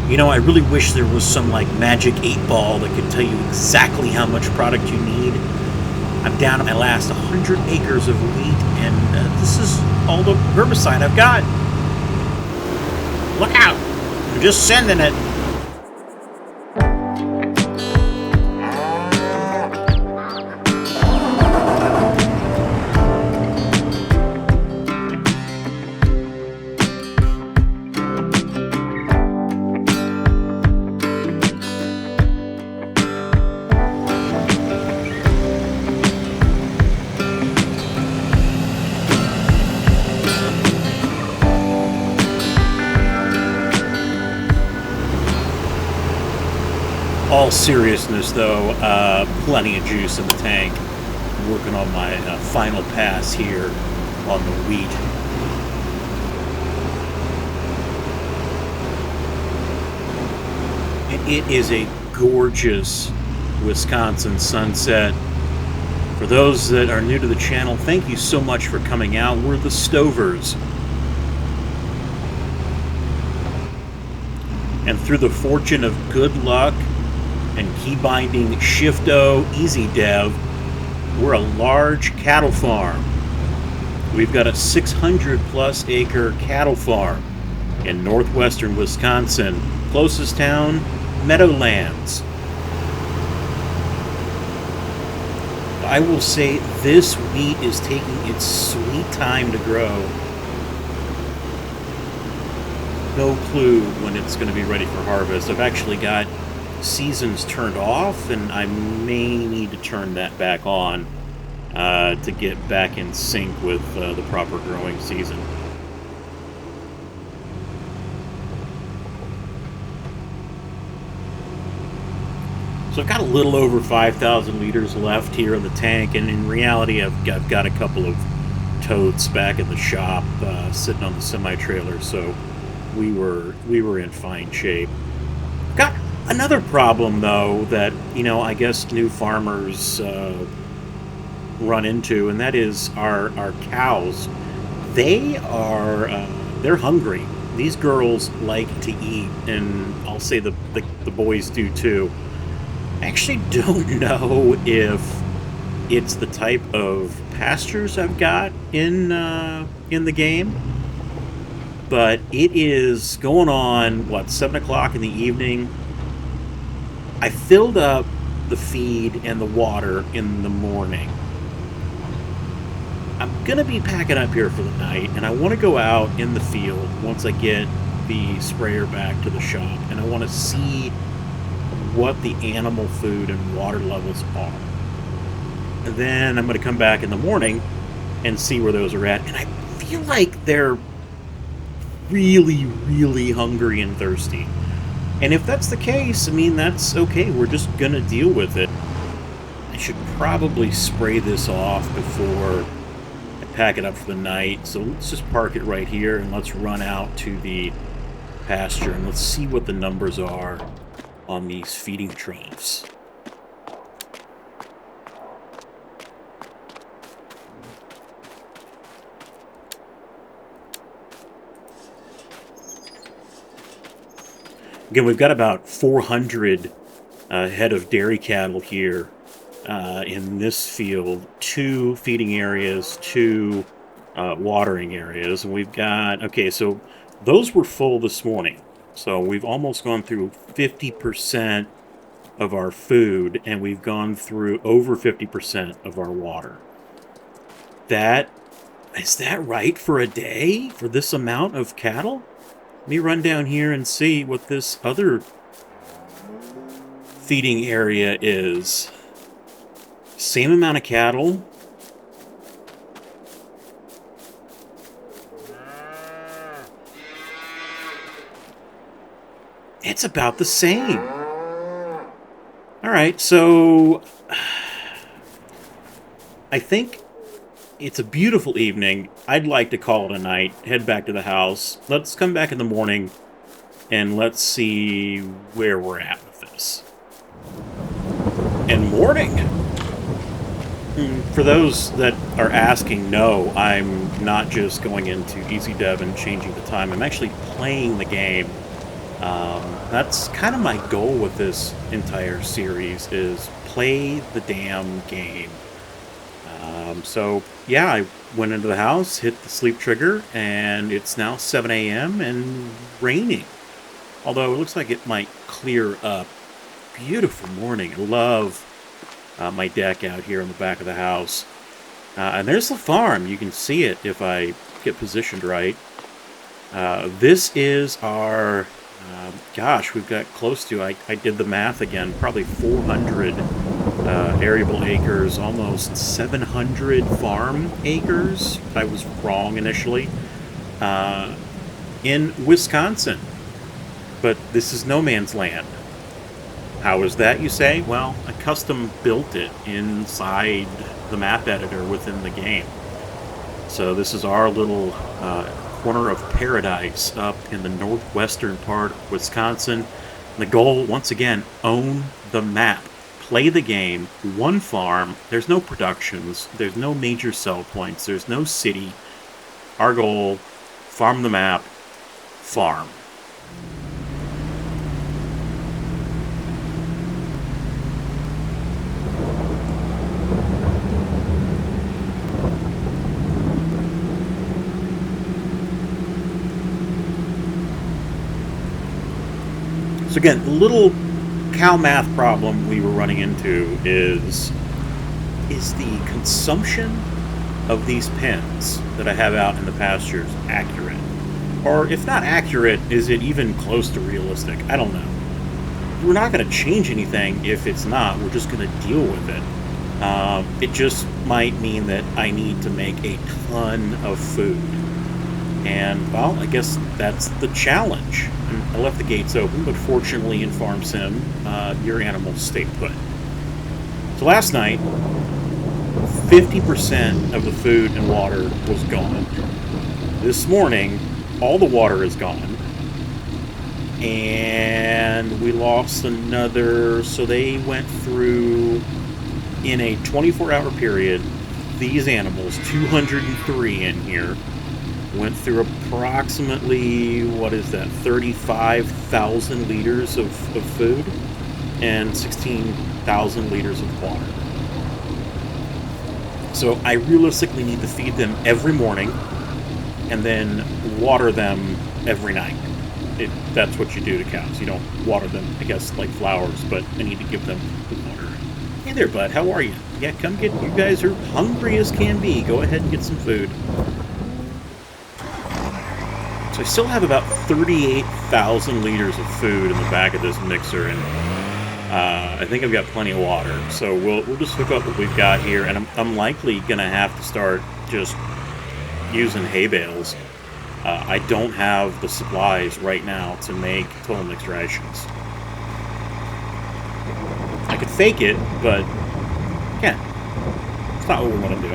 You know, I really wish there was some, like, magic 8 ball that could tell you exactly how much product you need. I'm down to my last 100 acres of wheat, and this is all the herbicide I've got. Look out! I'm just sending it. All seriousness, though, plenty of juice in the tank. I'm working on my final pass here on the wheat. And it is a gorgeous Wisconsin sunset. For those that are new to the channel, thank you so much for coming out. We're the Stovers. And through the fortune of good luck and key binding Shifto Easy Dev, we're a large cattle farm. We've got a 600 plus acre cattle farm in northwestern Wisconsin. Closest town, Meadowlands. I will say this wheat is taking its sweet time to grow. No clue when it's going to be ready for harvest. I've actually got seasons turned off, and I may need to turn that back on to get back in sync with the proper growing season. So I've got a little over 5,000 liters left here in the tank, and in reality I've got a couple of totes back in the shop sitting on the semi-trailer, so we were in fine shape. Got another problem, though, that, you know, I guess new farmers run into, and that is our cows. They're hungry. These girls like to eat, and I'll say the boys do too. I actually don't know if it's the type of pastures I've got in the game, but it is going on, what, 7 o'clock in the evening. I filled up the feed and the water in the morning. I'm going to be packing up here for the night, and I want to go out in the field once I get the sprayer back to the shop, and I want to see what the animal food and water levels are. And then I'm going to come back in the morning and see where those are at, and I feel like they're really, really hungry and thirsty. And if that's the case, I mean, that's okay. We're just gonna deal with it. I should probably spray this off before I pack it up for the night. So let's just park it right here, and let's run out to the pasture, and let's see what the numbers are on these feeding troughs. Again, we've got about 400 head of dairy cattle here in this field. 2 feeding areas, 2 watering areas. And we've got, okay, so those were full this morning. So we've almost gone through 50% of our food, and we've gone through over 50% of our water. Is that right for a day? For this amount of cattle? Let me run down here and see what this other feeding area is. Same amount of cattle. It's about the same. All right, so I think it's a beautiful evening. I'd like to call it a night, head back to the house. Let's come back in the morning, and let's see where we're at with this. And morning! For those that are asking, no, I'm not just going into Easy Dev and changing the time. I'm actually playing the game That's kind of my goal with this entire series is play the damn game. So yeah, I went into the house, hit the sleep trigger, and it's now 7 a.m. and raining. Although it looks like it might clear up. Beautiful morning. I love my deck out here on the back of the house. And there's the farm. You can see it if I get positioned right. This is our, gosh, we've got close to, I did the math again, probably 400 arable acres, almost 700 farm acres. I was wrong initially. In Wisconsin. But this is no man's land. How is that, you say? Well, I custom built it inside the map editor within the game. So this is our little corner of paradise up in the northwestern part of Wisconsin. And the goal, once again, own the map. Play the game, one farm. There's no productions. There's no major sell points. There's no city. Our goal, farm the map, farm. So again, the little cow math problem we were running into is the consumption of these pens that I have out in the pastures accurate? Or if not accurate, is it even close to realistic? I don't know. We're not going to change anything if it's not. We're just going to deal with it. It just might mean that I need to make a ton of food. And, well, I guess that's the challenge. I left the gates open, but fortunately in Farm Sim, your animals stay put. So last night, 50% of the food and water was gone. This morning, all the water is gone. And we lost another, so they went through, in a 24-hour period, these animals, 203 in here, went through approximately, 35,000 liters of food and 16,000 liters of water. So I realistically need to feed them every morning and then water them every night. That's what you do to cows. You don't water them, I guess, like flowers, but I need to give them water. Hey there, bud. How are you? Yeah, come get, you guys are hungry as can be. Go ahead and get some food. So I still have about 38,000 liters of food in the back of this mixer, and I think I've got plenty of water. So we'll just hook up what we've got here, and I'm likely going to have to start just using hay bales. I don't have the supplies right now to make total mixed rations. I could fake it, but yeah, it's not what we want to do.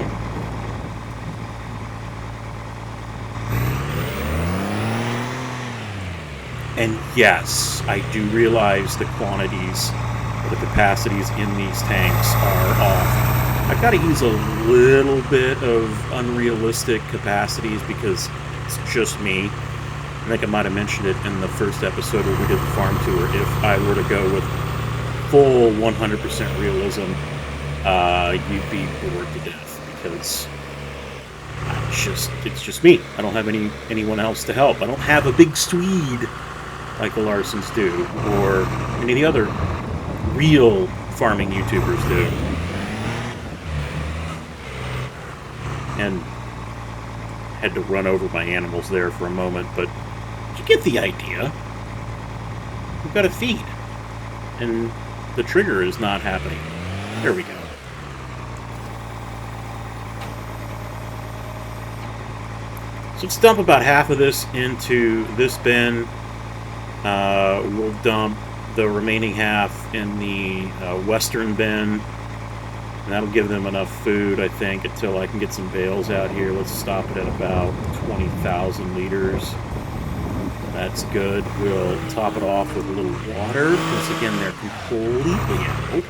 And yes, I do realize the quantities, or the capacities in these tanks are off. I've got to use a little bit of unrealistic capacities because it's just me. I think I might have mentioned it in the first episode where we did the farm tour. If I were to go with full 100% realism, you'd be bored to death because it's just me. I don't have anyone else to help. I don't have a big Swede like the Larsons do, or any of the other real farming YouTubers do. And had to run over my animals there for a moment, but you get the idea. We've got to feed. And the trigger is not happening. There we go. So let's dump about half of this into this bin. We'll dump the remaining half in the western bin. And that'll give them enough food, I think, until I can get some bales out here. Let's stop it at about 20,000 liters. That's good. We'll top it off with a little water, because again, they're completely out.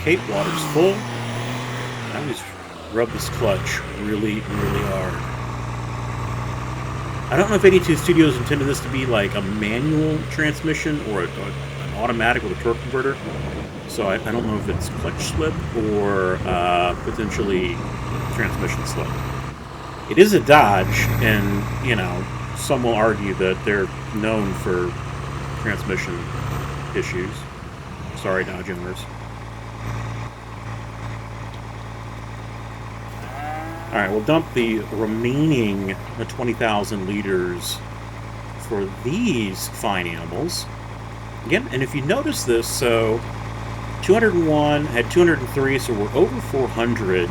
tape water's full. I just rub this clutch really, really hard. I don't know if 82 Studios intended this to be like a manual transmission or an automatic with a torque converter. So I don't know if it's clutch slip or potentially transmission slip. It is a Dodge, and, you know, some will argue that they're known for transmission issues. Sorry, Dodge owners. Alright, we'll dump the remaining 20,000 liters for these fine animals. Again, and if you notice this, so 201 had 203, so we're over 400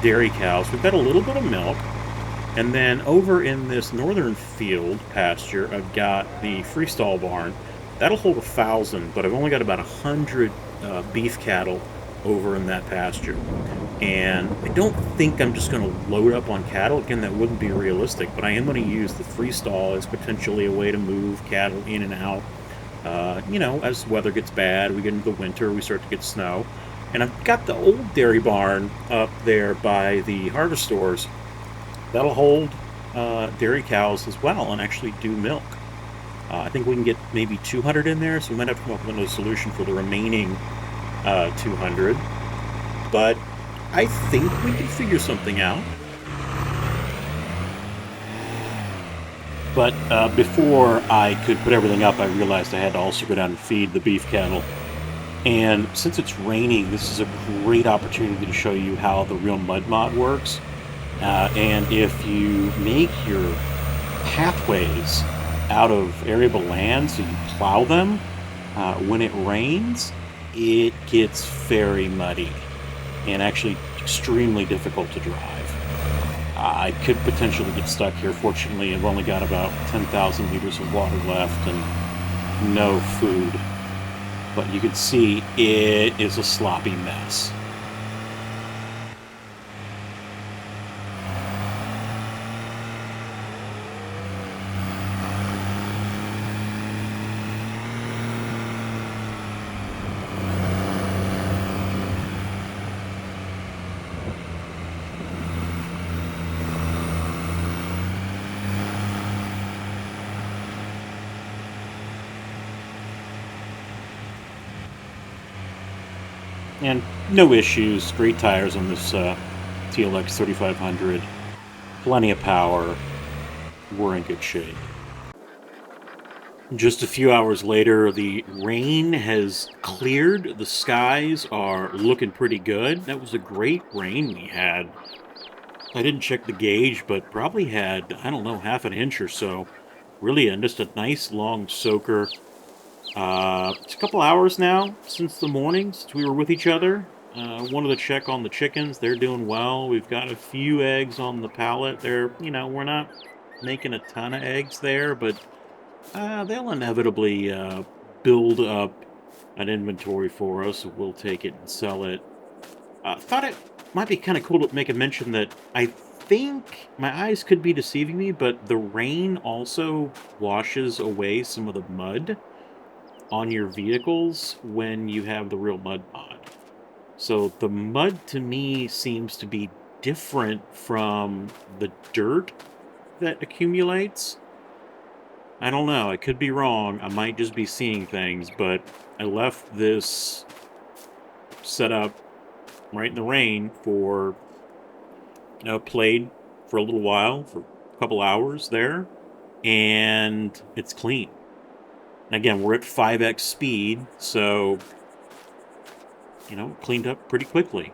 dairy cows. We've got a little bit of milk. And then over in this northern field pasture, I've got the freestall barn. That'll hold 1,000, but I've only got about 100 beef cattle over in that pasture. And I don't think I'm just going to load up on cattle. Again, that wouldn't be realistic, but I am going to use the freestall as potentially a way to move cattle in and out. You know, as weather gets bad, we get into the winter, we start to get snow. And I've got the old dairy barn up there by the harvest stores. That'll hold dairy cows as well and actually do milk. I think we can get maybe 200 in there, so we might have to come up with a solution for the remaining 200. But I think we can figure something out. But before I could put everything up, I realized I had to also go down and feed the beef cattle. And since it's raining, this is a great opportunity to show you how the real mud mod works. And if you make your pathways out of arable land, so you plow them, when it rains, it gets very muddy and actually extremely difficult to drive. I could potentially get stuck here. Fortunately, I've only got about 10,000 liters of water left and no food. But you can see it is a sloppy mess. And no issues, great tires on this TLX 3500, plenty of power, we're in good shape. Just a few hours later, the rain has cleared, the skies are looking pretty good. That was a great rain we had. I didn't check the gauge, but probably had, I don't know, half an inch or so. Really, just a nice long soaker. It's a couple hours now since the morning, since we were with each other. Wanted to check on the chickens. They're doing well. We've got a few eggs on the pallet. They're, you know, we're not making a ton of eggs there, but they'll inevitably build up an inventory for us. We'll take it and sell it. Thought it might be kind of cool to make a mention that I think my eyes could be deceiving me, but the rain also washes away some of the mud on your vehicles when you have the real mud mod. So the mud to me seems to be different from the dirt that accumulates. I don't know, I could be wrong, I might just be seeing things, but I left this set up right in the rain for, you know, played for a little while, for a couple hours there, and it's clean. And again, we're at 5x speed, so, you know, cleaned up pretty quickly.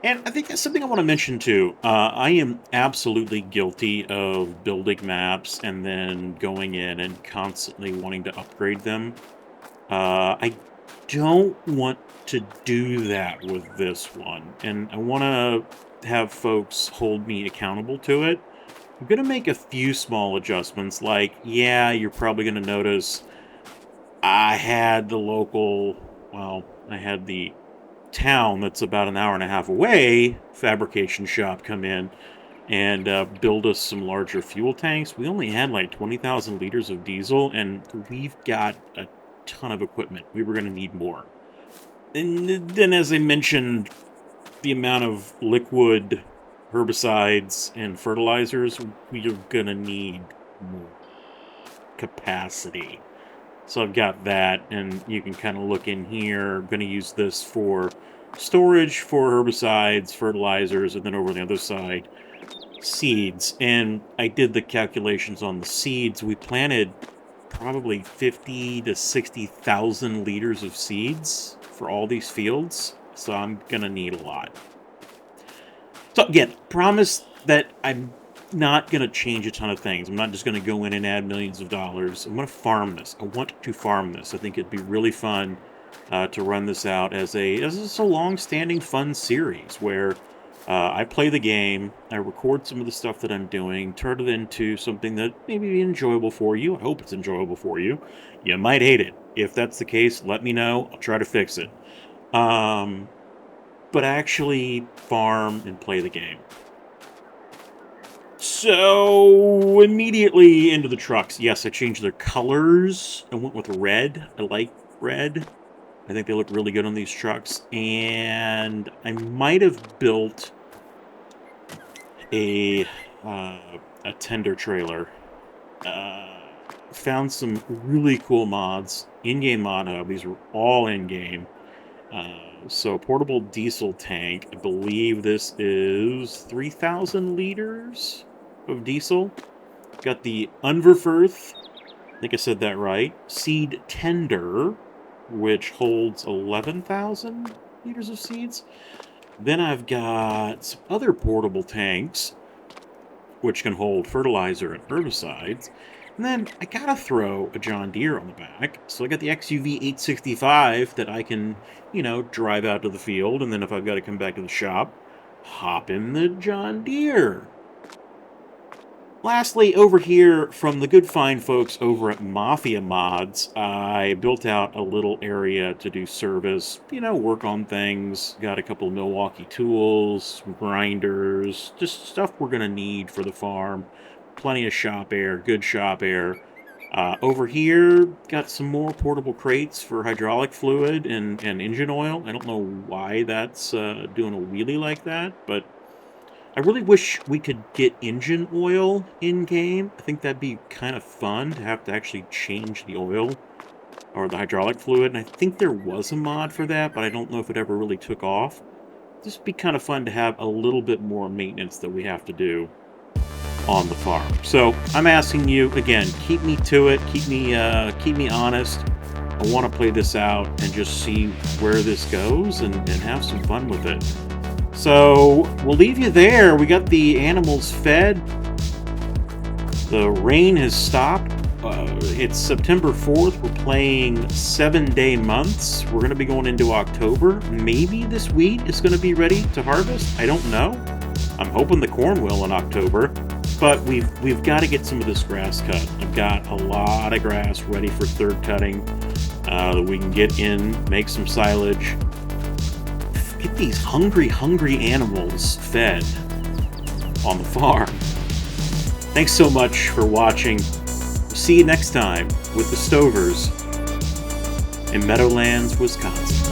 And I think that's something I want to mention too. I am absolutely guilty of building maps and then going in and constantly wanting to upgrade them. I don't want to do that with this one, and I want to have folks hold me accountable to it. I'm going to make a few small adjustments, like, yeah, you're probably going to notice I had the local, well, I had the town that's about an hour and a half away fabrication shop come in and build us some larger fuel tanks. We only had like 20,000 liters of diesel, and we've got a ton of equipment. We were going to need more. And then, as I mentioned, the amount of liquid herbicides and fertilizers, we are going to need more capacity. So I've got that, and you can kind of look in here. I'm going to use this for storage for herbicides, fertilizers, and then over on the other side, seeds. And I did the calculations on the seeds. We planted probably 50 to 60,000 liters of seeds for all these fields. So I'm going to need a lot. So again, promise that I'm not going to change a ton of things. I'm not just going to go in and add millions of dollars. I'm going to farm this. I want to farm this. I think it'd be really fun to run this out as a long-standing fun series where I play the game, I record some of the stuff that I'm doing, turn it into something that maybe be enjoyable for you. I hope it's enjoyable for you. You might hate it. If that's the case, let me know. I'll try to fix it. But actually farm and play the game. So, immediately into the trucks. Yes, I changed their colors. I went with red. I like red. I think they look really good on these trucks. And I might have built a tender trailer. Found some really cool mods. In-game mod hub. These were all in-game. So portable diesel tank. I believe this is 3,000 liters of diesel. Got the Unverfirth. I think I said that right. Seed tender, which holds 11,000 liters of seeds. Then I've got some other portable tanks, which can hold fertilizer and herbicides. And then I gotta throw a John Deere on the back. So I got the XUV 865 that I can, drive out to the field. And then if I've got to come back to the shop, hop in the John Deere. Lastly, over here from the good fine folks over at Mafia Mods, I built out a little area to do service, work on things. Got a couple of Milwaukee tools, some grinders, just stuff we're going to need for the farm. Plenty of shop air, good shop air. Over here, got some more portable crates for hydraulic fluid and engine oil. I don't know why that's doing a wheelie like that, but I really wish we could get engine oil in-game. I think that'd be kind of fun to have to actually change the oil or the hydraulic fluid. And I think there was a mod for that, but I don't know if it ever really took off. This would be kind of fun to have a little bit more maintenance that we have to do on the farm. So I'm asking you, again, keep me to it. Keep me honest. I want to play this out and just see where this goes and have some fun with it. So we'll leave you there. We got the animals fed. The rain has stopped. It's September 4th. We're playing 7-day months. We're going to be going into October. Maybe this wheat is going to be ready to harvest. I don't know. I'm hoping the corn will in October. But we've got to get some of this grass cut. I've got a lot of grass ready for third cutting that we can get in, make some silage. Get these hungry animals fed on the farm. Thanks so much for watching. See you next time with the Stovers in Meadowlands, Wisconsin.